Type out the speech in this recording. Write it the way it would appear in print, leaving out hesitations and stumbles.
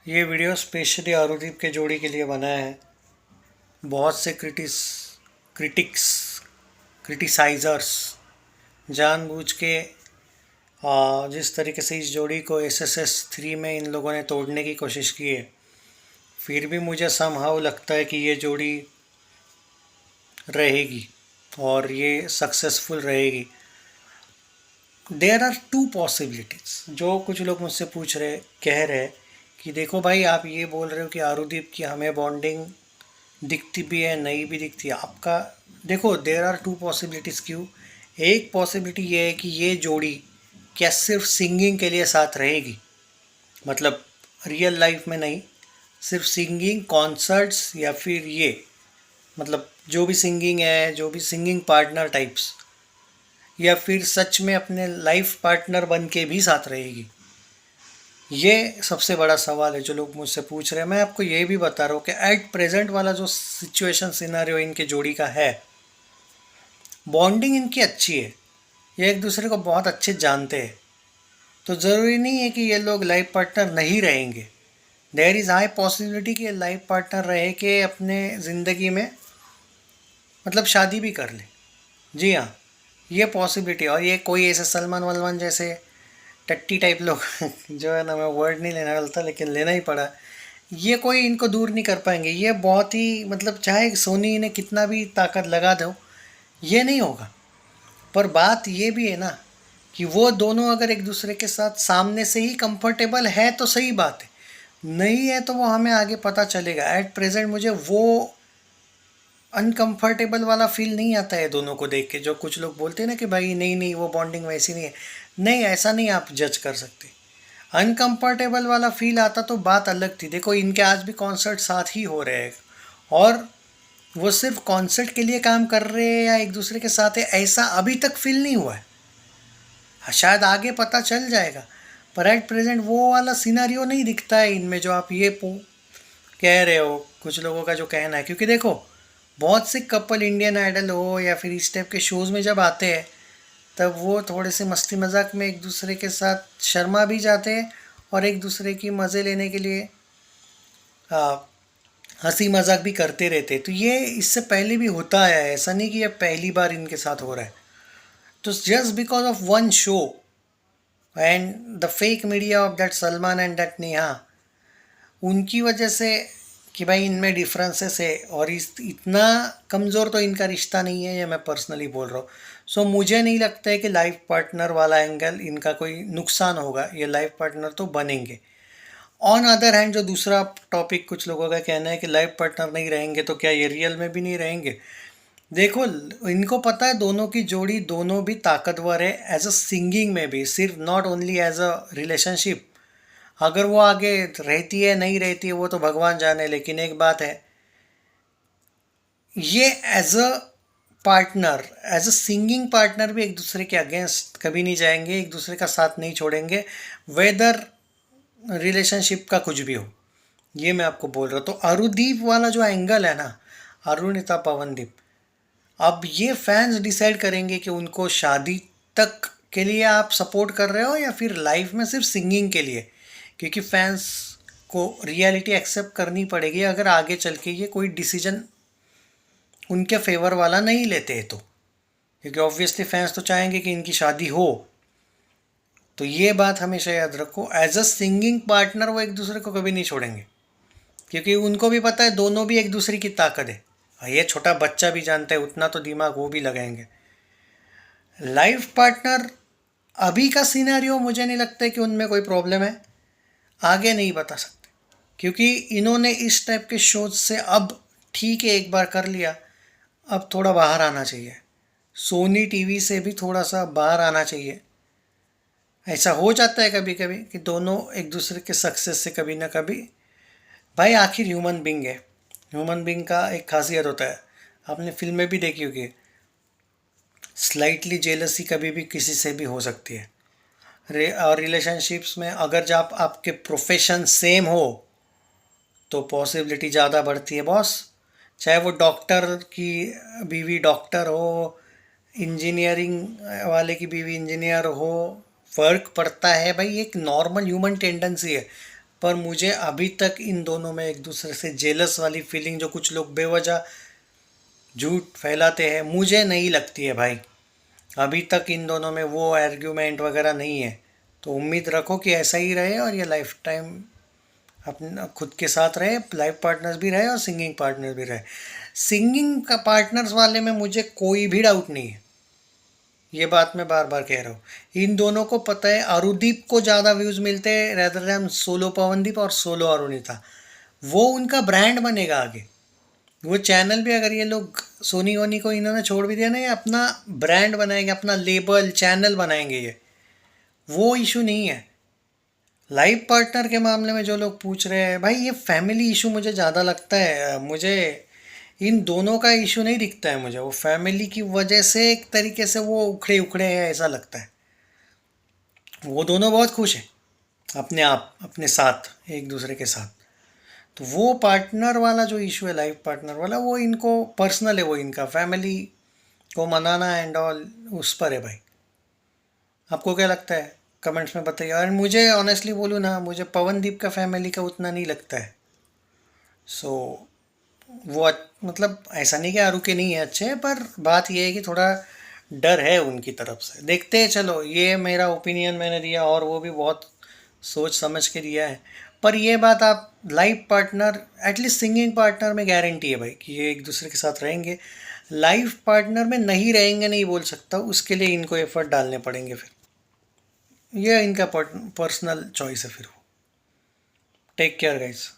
ये video specially आरुदीप के जोड़ी के लिए बना है। बहुत से क्रिटिक्स क्रिटिसाइजर्स जानबूझ के जिस तरीके से इस जोड़ी को SSS 3 में इन लोगों ने तोड़ने की कोशिश की है, फिर भी मुझे समहाउ लगता है कि ये जोड़ी रहेगी और ये सक्सेसफुल रहेगी। There are two possibilities. जो कुछ लोग मुझसे कह रहे कि देखो भाई, आप ये बोल रहे हो कि आरुदीप की हमें बॉन्डिंग दिखती भी है, नहीं भी दिखती है आपका। देखो, देर आर टू पॉसिबिलिटीज़। क्यों? एक पॉसिबिलिटी ये है कि ये जोड़ी क्या सिर्फ सिंगिंग के लिए साथ रहेगी, मतलब रियल लाइफ में नहीं, सिर्फ सिंगिंग कॉन्सर्ट्स, या फिर ये मतलब जो भी सिंगिंग है, जो भी सिंगिंग पार्टनर टाइप्स, या फिर सच में अपने लाइफ पार्टनर बन के भी साथ रहेगी। ये सबसे बड़ा सवाल है जो लोग मुझसे पूछ रहे हैं। मैं आपको ये भी बता रहा हूँ कि एट प्रेजेंट वाला जो सिचुएशन सिनेरियो इनके जोड़ी का है, बॉन्डिंग इनकी अच्छी है, ये एक दूसरे को बहुत अच्छे जानते हैं। तो ज़रूरी नहीं है कि ये लोग लाइफ पार्टनर नहीं रहेंगे। देयर इज़ हाई पॉसिबिलिटी कि लाइफ पार्टनर रहे के अपने ज़िंदगी में मतलब शादी भी कर ले। जी हाँ, ये पॉसिबिलिटी। और ये कोई ऐसे सलमान वलमान जैसे टट्टी टाइप लोग जो है ना, मैं वर्ड नहीं लेना डालता लेकिन लेना ही पड़ा, ये कोई इनको दूर नहीं कर पाएंगे। ये बहुत ही मतलब चाहे सोनी ने कितना भी ताकत लगा दो, ये नहीं होगा। पर बात ये भी है ना कि वो दोनों अगर एक दूसरे के साथ सामने से ही कंफर्टेबल है तो सही बात है, नहीं है तो वो हमें आगे पता चलेगा। एट प्रेजेंट मुझे वो अनकंफर्टेबल वाला फील नहीं आता है दोनों को देख के। जो कुछ लोग बोलते हैं ना कि भाई नहीं नहीं, वो बॉन्डिंग वैसी नहीं है, नहीं, ऐसा नहीं आप जज कर सकते। अनकंफर्टेबल वाला फील आता तो बात अलग थी। देखो, इनके आज भी कॉन्सर्ट साथ ही हो रहे हैं, और वो सिर्फ कॉन्सर्ट के लिए काम कर रहे हैं या एक दूसरे के साथ है, ऐसा अभी तक फील नहीं हुआ है। हाँ, शायद आगे पता चल जाएगा, पर एट प्रेजेंट वो वाला सिनारियो नहीं दिखता है इनमें जो आप ये कह रहे हो, कुछ लोगों का जो कहना है। क्योंकि देखो, बहुत से कपल इंडियन आइडल हो या फिर इस टाइप के शोज़ में जब आते हैं, तब वो थोड़े से मस्ती मजाक में एक दूसरे के साथ शर्मा भी जाते हैं और एक दूसरे की मज़े लेने के लिए हंसी मजाक भी करते रहते हैं। तो ये इससे पहले भी होता आया है, ऐसा नहीं कि ये पहली बार इनके साथ हो रहा है। तो just because of one show and the fake media of that Salman and that Neha, उनकी वजह से कि भाई इनमें डिफरेंसेस है, और इस इतना कमज़ोर तो इनका रिश्ता नहीं है, ये मैं पर्सनली बोल रहा हूँ। सो मुझे नहीं लगता है कि लाइफ पार्टनर वाला एंगल इनका कोई नुकसान होगा। ये लाइफ पार्टनर तो बनेंगे। ऑन अदर हैंड, जो दूसरा टॉपिक कुछ लोगों का कहना है कि लाइफ पार्टनर नहीं रहेंगे तो क्या ये रियल में भी नहीं रहेंगे। देखो, इनको पता है दोनों की जोड़ी दोनों भी ताकतवर है, एज अ सिंगिंग में भी, सिर्फ not only as a relationship. अगर वो आगे रहती है नहीं रहती है वो तो भगवान जाने, लेकिन एक बात है, ये as a partner, as a singing partner भी एक दूसरे के अगेंस्ट कभी नहीं जाएंगे, एक दूसरे का साथ नहीं छोड़ेंगे, वेदर रिलेशनशिप का कुछ भी हो। ये मैं आपको बोल रहा हूँ। तो अरुदीप वाला जो एंगल है ना, अरुणिता पवनदीप, अब ये फैंस डिसाइड करेंगे कि उनको शादी तक के लिए आप सपोर्ट कर रहे हो या फिर लाइफ में सिर्फ सिंगिंग के लिए। क्योंकि फैंस को रियलिटी एक्सेप्ट करनी पड़ेगी अगर आगे चल के ये कोई डिसीजन उनके फेवर वाला नहीं लेते हैं तो। क्योंकि ऑब्वियसली फैंस तो चाहेंगे कि इनकी शादी हो। तो ये बात हमेशा याद रखो, एज अ सिंगिंग पार्टनर वो एक दूसरे को कभी नहीं छोड़ेंगे, क्योंकि उनको भी पता है दोनों भी एक दूसरे की ताकत है। ये छोटा बच्चा भी जानता है, उतना तो दिमाग वो भी लगाएंगे। लाइफ पार्टनर अभी का सिनेरियो मुझे नहीं लगता है कि उनमें कोई प्रॉब्लम है, आगे नहीं बता सकते। क्योंकि इन्होंने इस टाइप के शोज से अब ठीक है एक बार कर लिया, अब थोड़ा बाहर आना चाहिए। सोनी टीवी से भी थोड़ा सा बाहर आना चाहिए। ऐसा हो जाता है कभी कभी कि दोनों एक दूसरे के सक्सेस से कभी ना कभी, भाई आखिर ह्यूमन बींग है, ह्यूमन बींग का एक खासियत होता है, आपने फिल्म में भी देखी होगी, स्लाइटली जेलसी कभी भी किसी से भी हो सकती है। और रिलेशनशिप्स में अगर जब आपके प्रोफेशन सेम हो तो पॉसिबिलिटी ज़्यादा बढ़ती है बॉस। चाहे वो डॉक्टर की बीवी डॉक्टर हो, इंजीनियरिंग वाले की बीवी इंजीनियर हो, फ़र्क पड़ता है भाई, एक नॉर्मल ह्यूमन टेंडेंसी है। पर मुझे अभी तक इन दोनों में एक दूसरे से जेलस वाली फीलिंग जो कुछ लोग बेवजह झूठ फैलाते हैं, मुझे नहीं लगती है भाई। अभी तक इन दोनों में वो आर्ग्यूमेंट वगैरह नहीं है। तो उम्मीद रखो कि ऐसा ही रहे और ये लाइफ टाइम अपना खुद के साथ रहे, लाइफ पार्टनर्स भी रहे और सिंगिंग पार्टनर भी रहे। सिंगिंग का पार्टनर्स वाले में मुझे कोई भी डाउट नहीं है, ये बात मैं बार बार कह रहा हूँ। इन दोनों को पता है अरुदीप को ज़्यादा व्यूज़ मिलते हैं रेदर देन सोलो पवनदीप और सोलो अरुणिता। वो उनका ब्रांड बनेगा आगे। वो चैनल भी अगर ये लोग सोनी वोनी को इन्होंने छोड़ भी दिया ना, ये अपना ब्रांड बनाएंगे, अपना लेबल चैनल बनाएंगे ये। वो इशू नहीं है। लाइफ पार्टनर के मामले में जो लोग पूछ रहे हैं भाई, ये फैमिली इशू मुझे ज़्यादा लगता है। मुझे इन दोनों का इशू नहीं दिखता है, मुझे वो फैमिली की वजह से एक तरीके से वो उखड़े उखड़े हैं ऐसा लगता है। वो दोनों बहुत खुश हैं अपने आप, अपने साथ, एक दूसरे के साथ। तो वो पार्टनर वाला जो इशू है, लाइफ पार्टनर वाला, वो इनको पर्सनल है, वो इनका फैमिली को मनाना एंड ऑल उस पर है भाई। आपको क्या लगता है कमेंट्स में बताइए। और मुझे ऑनेस्टली बोलूँ ना, मुझे पवनदीप का फैमिली का उतना नहीं लगता है। सो वो मतलब ऐसा नहीं कि आरू के नहीं है अच्छे हैं, पर बात ये है कि थोड़ा डर है उनकी तरफ से। देखते हैं, चलो ये मेरा ओपिनियन मैंने दिया और वो भी बहुत सोच समझ के दिया है। पर ये बात आप life partner, at least singing partner में गारंटी है भाई कि ये एक दूसरे के साथ रहेंगे। लाइफ पार्टनर में नहीं रहेंगे नहीं बोल सकता, उसके लिए इनको एफर्ट डालने पड़ेंगे फिर। ये इनका पर्सनल चॉइस है फिर वो। Take care guys.